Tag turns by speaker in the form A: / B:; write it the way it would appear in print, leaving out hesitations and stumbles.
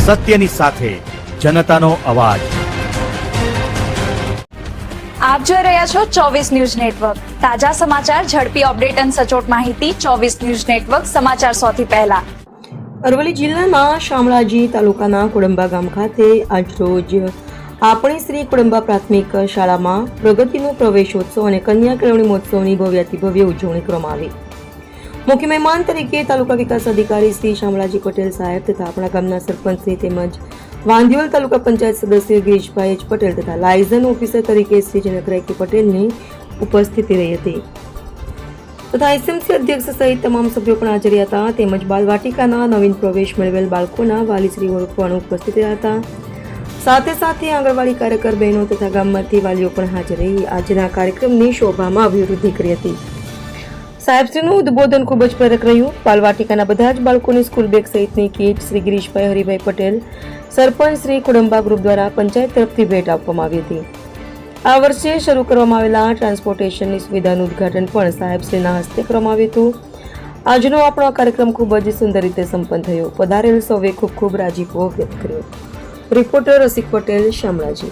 A: સત્યની સાથે જનતાનો અવાજ।
B: આપ જોઈ રહ્યા છો 24 ન્યૂઝ નેટવર્ક। તાજા સમાચાર, ઝડપી અપડેટ અને સચોટ માહિતી 24 ન્યૂઝ નેટવર્ક સમાચાર સૌથી પહેલા।
C: અરવલ્લી જિલ્લાના શામળાજી તાલુકાના કુડંબા ગામ ખાતે આજરોજ આપણી શ્રી કુડંબા પ્રાથમિક શાળામાં પ્રગતિનો પ્રવેશોત્સવ અને કન્યા કેળવણી મહોત્સવની ભવ્યાતિભવ્ય ઉજવણી કરવામાં આવી। મુખ્ય મહેમાન તરીકે તાલુકા વિકાસ અધિકારી શ્રી શામળાજી પટેલ સાહેબ તથા આપણા ગામના સરપંચ શ્રી તેમજ વાંધિયોલ તાલુકા પંચાયત સદસ્ય ગિરીશભાઈ એચ પટેલ તથા લાયઝન ઓફિસર તરીકે શ્રી જનકરાય પટેલની ઉપસ્થિતિ રહી હતી તથા એસએમસી અધ્યક્ષ સહિત તમામ સભ્યો પણ હાજર હતા તેમજ બાલવાટિકાના નવીન પ્રવેશ મેળવેલ બાળકોના વાલીશ્રીઓ પણ ઉપસ્થિત રહ્યા હતા। સાથે સાથે આંગણવાડી કાર્યકર બહેનો તથા ગામમાંથી વાલીઓ પણ હાજર રહી આજના કાર્યક્રમની શોભામાં અભિવૃદ્ધિ કરી હતી। સાહેબશ્રીનું ઉદ્બોધન ખૂબ જ પ્રેરક રહ્યું। બાલવાટિકાના બધા જ બાળકોની સ્કૂલ બેગ સહિતની કીટ શ્રી ગિરીશભાઈ હરિભાઈ પટેલ સરપંચ શ્રી કુડંબા ગ્રુપ દ્વારા પંચાયત તરફથી ભેટ આપવામાં આવી હતી। આ વર્ષે શરૂ કરવામાં આવેલા ટ્રાન્સપોર્ટેશનની સુવિધાનું ઉદ્ઘાટન પણ સાહેબશ્રીના હસ્તે કરવામાં આવ્યું હતું। આજનો આપણો કાર્યક્રમ ખૂબ જ સુંદર રીતે સંપન્ન થયો। પધારેલ સૌએ ખૂબ ખૂબ રાજીપો વ્યક્ત કર્યો। રિપોર્ટર રસિક પટેલ, શામળાજી।